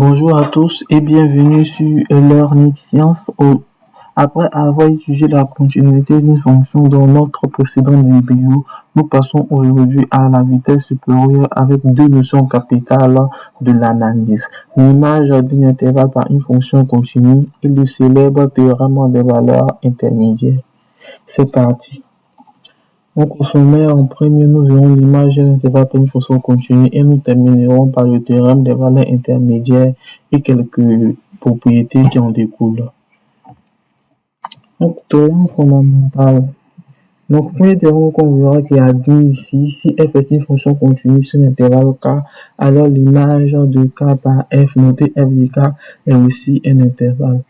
Bonjour à tous et bienvenue sur Learning Science. Après avoir étudié la continuité d'une fonction dans notre précédente vidéo, nous passons aujourd'hui à la vitesse supérieure avec deux notions capitales de l'analyse. L'image d'un intervalle par une fonction continue et le célèbre théorème des valeurs intermédiaires. C'est parti. Donc, au sommaire, en premier, nous verrons l'image d'un intervalle par une fonction continue et nous terminerons par le théorème des valeurs intermédiaires et quelques propriétés qui en découlent. Donc, théorème fondamental. Donc, premier théorème qu'on verra qui a dit ici, si f est une fonction continue sur l'intervalle k, alors l'image de k par f, notée f de k, est aussi un intervalle.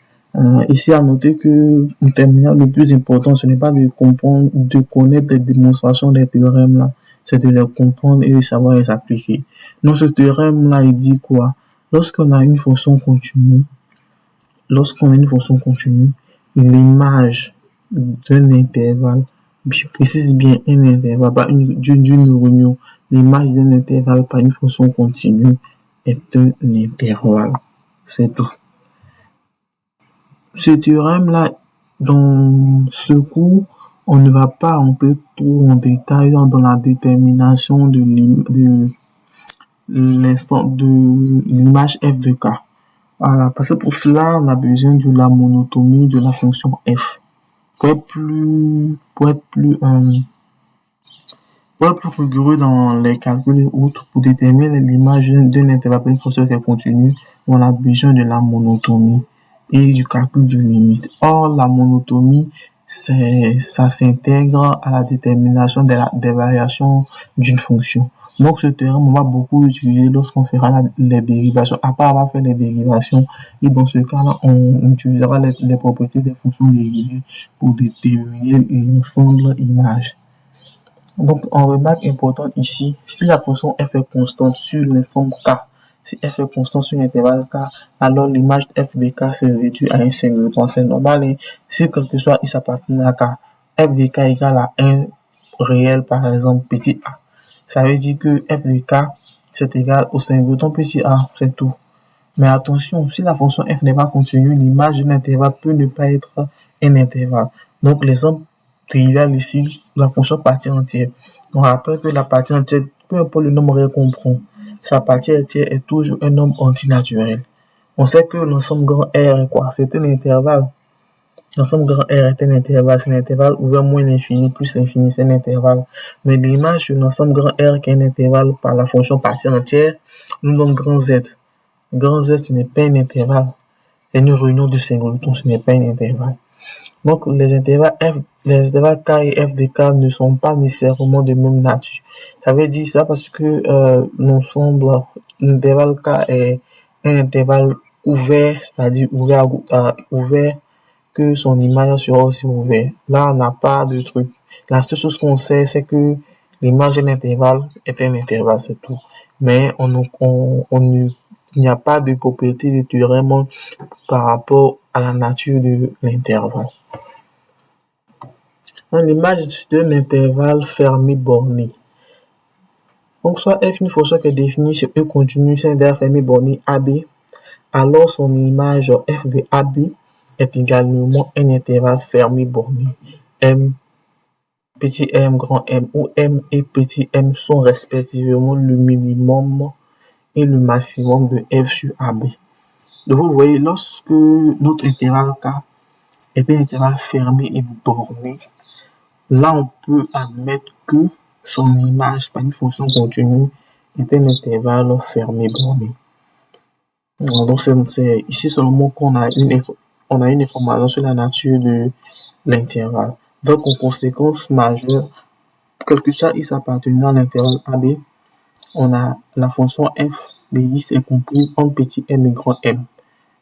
Ici, à noter que le terminal le plus important, ce n'est pas de comprendre, de connaître les démonstrations des théorèmes là, c'est de les comprendre et de savoir les appliquer. Donc, ce théorème là, il dit quoi? Lorsqu'on a une fonction continue, l'image d'un intervalle, je précise bien un intervalle, pas d'une réunion, l'image d'un intervalle par une fonction continue est un intervalle. C'est tout. Ce théorème-là, dans ce cours, on ne va pas entrer trop en détail dans la détermination de l'image f de k. Voilà, parce que pour cela, on a besoin de la monotomie de la fonction f. Pour être plus rigoureux dans les calculs et autres, pour déterminer l'image d'un intervalle par une fonction qui est continue, on a besoin de la monotomie et du calcul de limite. Or, la monotomie, ça s'intègre à la détermination des variations d'une fonction. Donc, ce théorème, on va beaucoup utiliser lorsqu'on fera les dérivations. À part avoir fait les dérivations, et dans ce cas-là, on utilisera les propriétés des fonctions dérivées pour déterminer l'ensemble image. Donc, en remarque importante ici, si la fonction f est constante sur l'ensemble k, si f est constant sur l'intervalle k, alors l'image f de k se réduit à un singleton. C'est normal, hein? Si quelque soit il s'appartient à k, f de k égale à 1 réel, par exemple, petit a. Ça veut dire que f de k, c'est égal au singleton petit a, c'est tout. Mais attention, si la fonction f n'est pas continue, l'image de l'intervalle peut ne pas être un intervalle. Donc, l'exemple trivial ici, la fonction partie entière. On rappelle que la partie entière, peu importe le nombre réel qu'on prend, sa partie entière est toujours un nombre antinaturel. On sait que l'ensemble grand R est quoi? C'est un intervalle. L'ensemble grand R est un intervalle. C'est un intervalle ouvert moins l'infini plus l'infini, c'est un intervalle. Mais l'image de l'ensemble grand R qui est un intervalle par la fonction partie entière nous donne grand Z. Grand Z, ce n'est pas un intervalle. C'est une réunion de singletons, ce n'est pas un intervalle. Donc, les intervalles k et f de k ne sont pas nécessairement de même nature. Ça veut dire ça parce que l'intervalle k est un intervalle ouvert, c'est-à-dire ouvert que son image sera aussi ouverte. Là, on n'a pas de truc. La seule chose qu'on sait, c'est que l'image d'un intervalle est un intervalle, c'est tout. Mais il n'y a pas de propriété de théorème par rapport à la nature de l'intervalle. L'image d'un intervalle fermé borné. Donc, soit f une fonction qui est définie sur E continu sur un intervalle fermé borné AB, alors son image f de AB est également un intervalle fermé borné. M, petit m, grand M, où M et petit m sont respectivement le minimum et le maximum de f sur AB. Donc, vous voyez, lorsque notre intervalle K est un intervalle fermé et borné, là, on peut admettre que son image par une fonction continue est un intervalle fermé borné. Donc, c'est ici seulement qu'on a une information sur la nature de l'intervalle. Donc, en conséquence majeure, quel que soit il appartenant à l'intervalle AB, on a la fonction f de x est comprise entre petit m et grand M.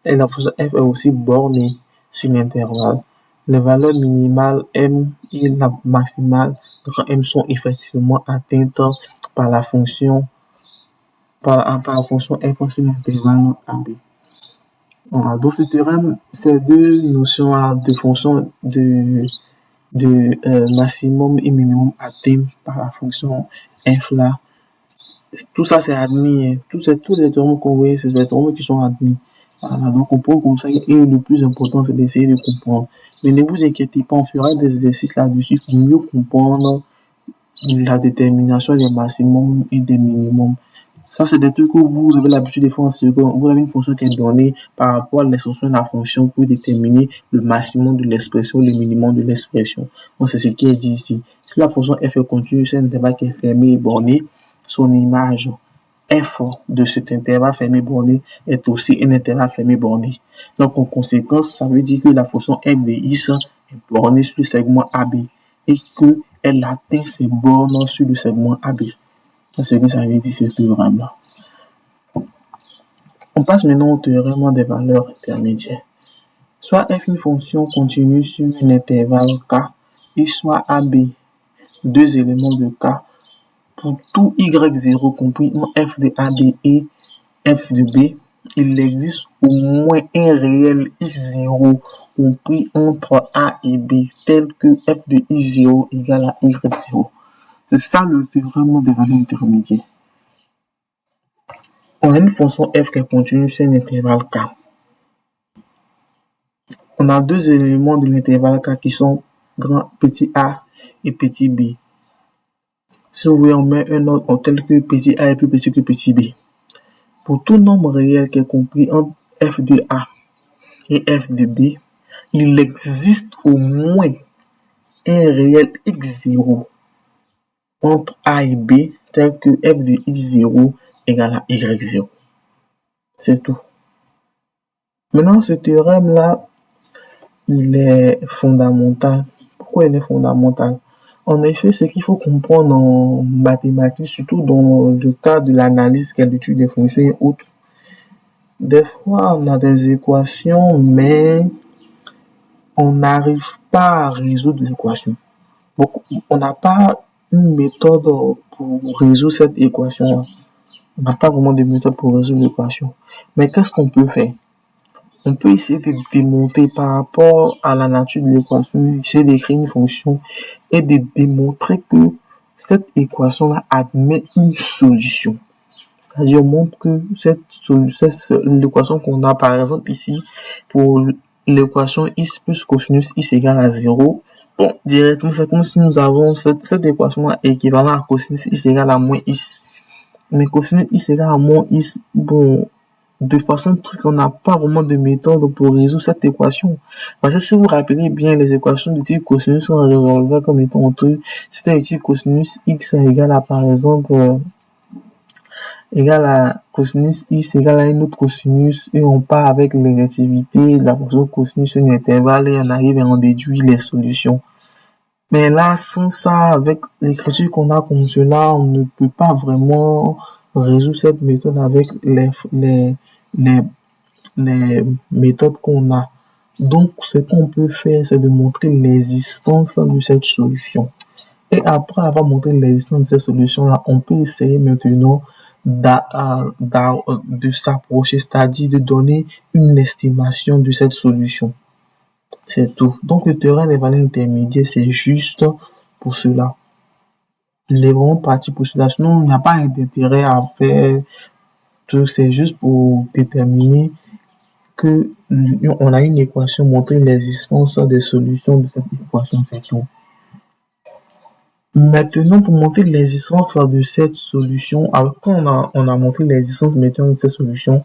Et la fonction f est aussi bornée sur l'intervalle. Les valeurs minimales m et la maximale grand M sont effectivement atteintes par la fonction f sur l'intervalle AB. Voilà, donc ce théorème, ces deux notions de fonction de maximum et minimum atteintes par la fonction f là Tout ça, c'est admis. Hein. Tous les théorèmes qu'on voit, c'est des théorèmes qui sont admis. Voilà, donc on peut comme ça. Et le plus important, c'est d'essayer de comprendre. Mais ne vous inquiétez pas, on fera des exercices là-dessus pour mieux comprendre la détermination des maximums et des minimums. Ça, c'est des trucs que vous avez l'habitude de faire en seconde. Vous avez une fonction qui est donnée par rapport à l'extension de la fonction pour déterminer le maximum de l'expression, le minimum de l'expression. Donc, c'est ce qui est dit ici. Si la fonction f est continue, c'est un intervalle qui est fermé et borné, son image f de cet intervalle fermé borné est aussi un intervalle fermé borné. Donc, en conséquence, ça veut dire que la fonction f de x est bornée sur le segment AB et qu'elle atteint ses bornes sur le segment AB. C'est ce que ça veut dire ce théorème-là. On passe maintenant au théorème des valeurs intermédiaires. Soit f une fonction continue sur un intervalle k et soit AB deux éléments de k pour tout y0 compris en f de AB et f de B, il existe au moins un réel i0 compris entre A et B tel que f de i0 égale à y0. C'est ça le théorème des valeurs intermédiaires. On a une fonction f qui est continue sur un intervalle k. On a deux éléments de l'intervalle k qui sont grand petit a et petit b. Si vous voulez, on met un ordre tel que petit a est plus petit que petit b. Pour tout nombre réel qui est compris entre f de a et f de b, il existe au moins un réel x0 entre a et b tel que f de x0 égale à y0. C'est tout. Maintenant, ce théorème-là, il est fondamental. Pourquoi il est fondamental? En effet, ce qu'il faut comprendre en mathématiques, surtout dans le cas de l'analyse, qui est l'étude des fonctions et autres, des fois, on a des équations, mais on n'arrive pas à résoudre l'équation. Donc, on n'a pas une méthode pour résoudre cette équation-là. On n'a pas vraiment de méthode pour résoudre l'équation. Mais qu'est-ce qu'on peut faire? On peut essayer de démontrer par rapport à la nature de l'équation, essayer d'écrire une fonction et de démontrer que cette équation-là admet une solution. C'est-à-dire, on montre que l'équation qu'on a, par exemple, ici, pour l'équation x plus cosinus x égale à 0, bon, directement, c'est comme si nous avons cette équation-là équivalente à cosinus x égale à moins x. Mais cosinus x égale à moins x, bon, de façon truc, on n'a pas vraiment de méthode pour résoudre cette équation. Parce que si vous rappelez bien, les équations du type cosinus sont résolvables comme étant un truc. C'était le type cosinus x égale à, par exemple, égale à cosinus x égale à une autre cosinus, et on part avec les réactivités de la fonction cosinus sur un intervalle et on arrive et on déduit les solutions. Mais là, sans ça, avec l'écriture qu'on a comme cela, on ne peut pas vraiment résoudre cette méthode avec les méthodes qu'on a. Donc, ce qu'on peut faire, c'est de montrer l'existence de cette solution. Et après avoir montré l'existence de cette solution-là, on peut essayer maintenant de s'approcher, c'est-à-dire de donner une estimation de cette solution. C'est tout. Donc, le théorème des valeurs intermédiaires, c'est juste pour cela. Il est vraiment parti pour cela. Sinon, il n'y a pas d'intérêt à faire tout. C'est juste pour déterminer que on a une équation, montrer l'existence des solutions de cette équation, c'est tout. Maintenant, pour montrer l'existence de cette solution, alors quand on a montré l'existence maintenant de cette solution,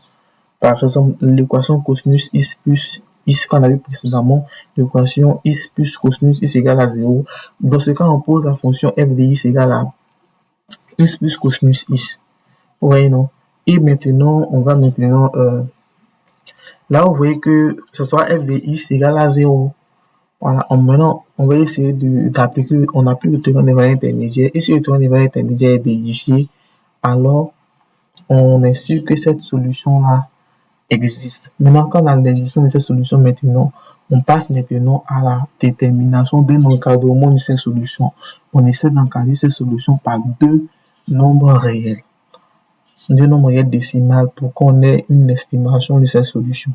par exemple, l'équation cosinus x plus x qu'on a vu précédemment, l'équation x plus cosinus x égale à 0. Dans ce cas, on pose la fonction f de x égale à x plus cosinus x. Vous voyez, non? Et maintenant, on va maintenant, là, vous voyez que ce soit f de x égale à 0. Voilà, maintenant, on va essayer d'appliquer, on applique le théorème des valeurs intermédiaires. Et si le théorème des valeurs intermédiaires est vérifié, alors on est sûr que cette solution-là existe. Maintenant, quand on a l'existence de cette solution maintenant, on passe maintenant à la détermination d'un encadrement de cette solution. On essaie d'encadrer cette solution par deux nombres réels. Deux nombres réels décimales pour qu'on ait une estimation de cette solution.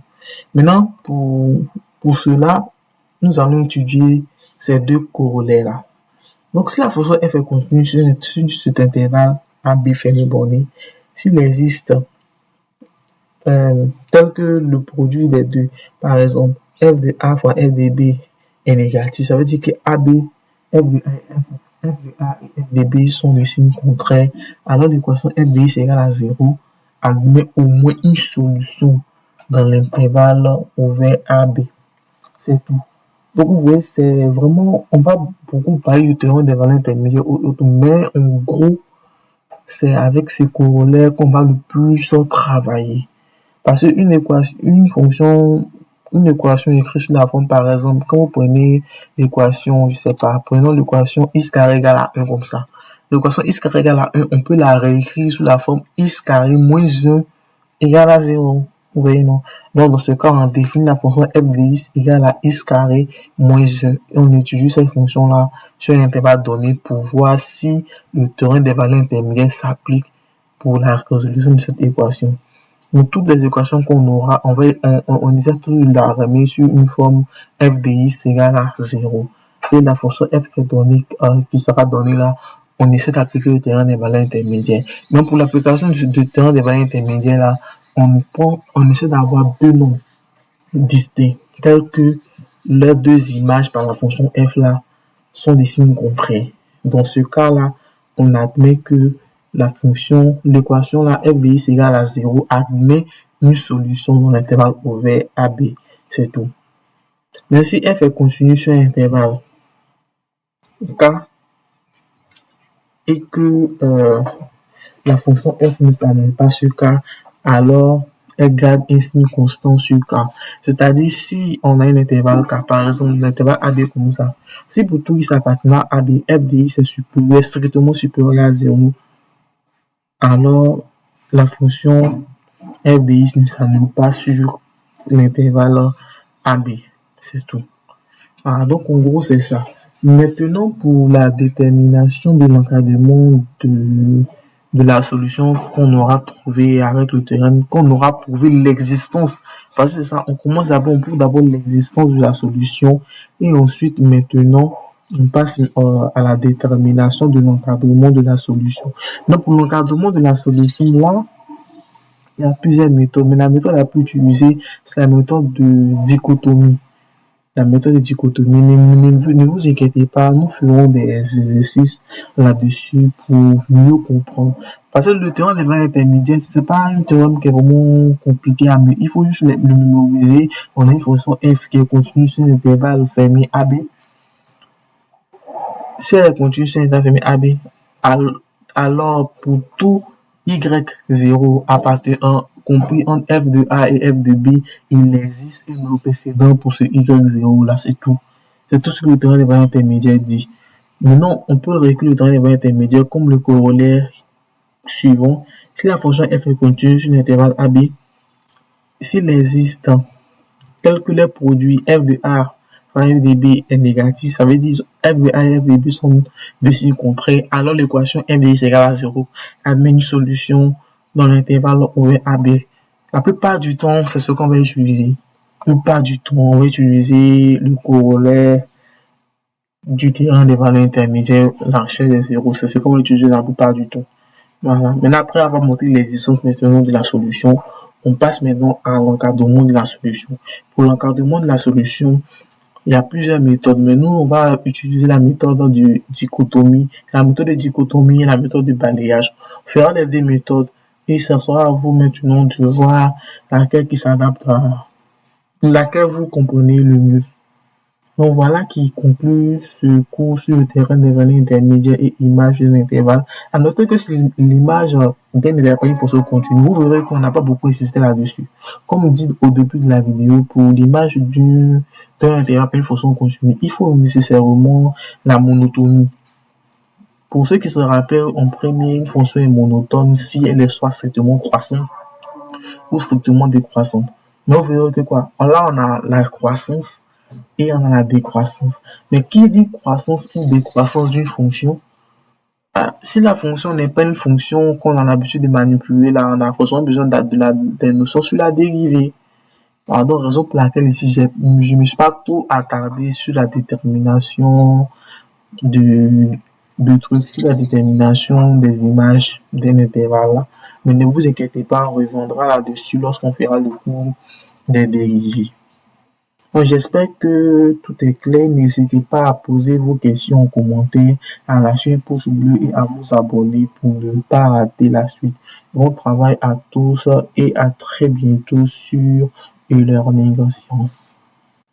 Maintenant, pour cela, nous allons étudier ces deux corollaires-là. Donc, si la fonction f est continue sur cet intervalle AB fermé borné, s'il existe tel que le produit des deux, par exemple, f de A fois f de B est négatif, ça veut dire que AB, f de A et f de A et f de B sont des signes contraires, alors l'équation f de X égale à 0 admet au moins une solution dans l'intervalle ouvert AB. C'est tout. Donc, vous voyez, c'est vraiment, on va beaucoup parler du théorème des valeurs intermédiaires, mais en gros, c'est avec ces corollaires qu'on va le plus travailler. Parce qu'une équation, une équation écrite sous la forme, par exemple, quand vous prenez l'équation, je sais pas, prenons l'équation x carré égale à 1 comme ça. L'équation x carré égale à 1, on peut la réécrire sous la forme x carré moins 1 égale à 0. Vous voyez, non? Donc, dans ce cas, on définit la fonction f de x égale à x carré moins 1. Et on utilise cette fonction-là sur un intervalle donné pour voir si le théorème des valeurs intermédiaires s'applique pour la résolution de cette équation. Donc, toutes les équations qu'on aura, on essaie toujours de la remettre sur une forme f de x égale à 0. Et la fonction f qui sera donnée là, on essaie d'appliquer le théorème des valeurs intermédiaires. Donc, pour l'application du théorème des valeurs intermédiaires là, on essaie d'avoir deux nombres distincts, tels que les deux images par la fonction f là sont des signes contraires. Dans ce cas-là, on admet que l'équation là, f de x égale à 0 admet une solution dans l'intervalle ouvert AB. C'est tout. Mais si f est continu sur un intervalle K et que la fonction f ne s'annule pas sur K, alors elle garde un signe constant sur K. C'est-à-dire, si on a un intervalle K, par exemple, l'intervalle AB comme ça, si pour tout x appartenant à AB, f de x est strictement supérieur à 0, alors la fonction f de x ne s'annule pas sur l'intervalle AB. C'est tout. Donc, en gros, c'est ça. Maintenant, pour la détermination de l'encadrement de la solution qu'on aura trouvée avec le théorème, qu'on aura prouvé l'existence. Parce que c'est ça, on commence d'abord, on prouve d'abord l'existence de la solution et ensuite, maintenant, on passe à la détermination de l'encadrement de la solution. Donc, pour l'encadrement de la solution, là, il y a plusieurs méthodes, mais la méthode la plus utilisée, c'est la méthode de dichotomie. La méthode de dichotomie, ne vous inquiétez pas, nous ferons des exercices là-dessus pour mieux comprendre. Parce que le théorème des valeurs intermédiaires, c'est pas un théorème qui est vraiment compliqué à il faut juste le mémoriser. On a une fonction f qui est continue sur l'intervalle fermé AB. Si elle est continue sur l'intervalle fermé AB, alors pour tout y0 appartenant compris entre f de A et f de B, il existe un nombre précédent pour ce y0 là, c'est tout. C'est tout ce que le théorème des valeurs intermédiaires dit. Maintenant, on peut réécrire le théorème des valeurs intermédiaires comme le corollaire suivant. Si la fonction f est continue sur l'intervalle AB, s'il existe tel que les produits f de A par f de B est négatif, ça veut dire f de A et f de B sont de signes contraires, alors l'équation f de x égale à 0 admet une solution dans l'intervalle ouvert AB. La plupart du temps, c'est ce qu'on va utiliser. La plupart du temps, on va utiliser le corollaire du théorème des valeurs intermédiaires, la recherche des zéros. C'est ce qu'on va utiliser la plupart du temps. Voilà. Maintenant, après avoir montré l'existence maintenant de la solution, on passe maintenant à l'encadrement de la solution. Pour l'encadrement de la solution, il y a plusieurs méthodes, mais nous, on va utiliser la méthode de dichotomie, la méthode de dichotomie et la méthode de balayage. On fera les deux méthodes et ça sera à vous maintenant de voir laquelle qui s'adapte à laquelle vous comprenez le mieux. Donc voilà qui conclut ce cours sur le théorème des valeurs intermédiaires et images d'un intervalle. À noter que c'est l'image d'un intervalle une fonction continue. Vous verrez qu'on n'a pas beaucoup insisté là-dessus. Comme dit au début de la vidéo, pour l'image d'un intervalle une fonction continue, il faut nécessairement la monotonie. Pour ceux qui se rappellent, en premier, une fonction est monotone si elle est soit strictement croissante ou strictement décroissante. Mais vous verrez que quoi? Là, on a la croissance et on a la décroissance. Mais qui dit croissance ou décroissance d'une fonction? Si la fonction n'est pas une fonction qu'on a l'habitude de manipuler, là, on a forcément besoin des notions sur la dérivée. Donc, raison pour laquelle ici, je ne me suis pas trop attardé sur la détermination de trucs sur la détermination des images d'un intervalle. Mais ne vous inquiétez pas, on reviendra là-dessus lorsqu'on fera le cours des dérivés. Bon, j'espère que tout est clair. N'hésitez pas à poser vos questions en commentaire, à lâcher un pouce bleu et à vous abonner pour ne pas rater la suite. Bon travail à tous et à très bientôt sur e-learning science.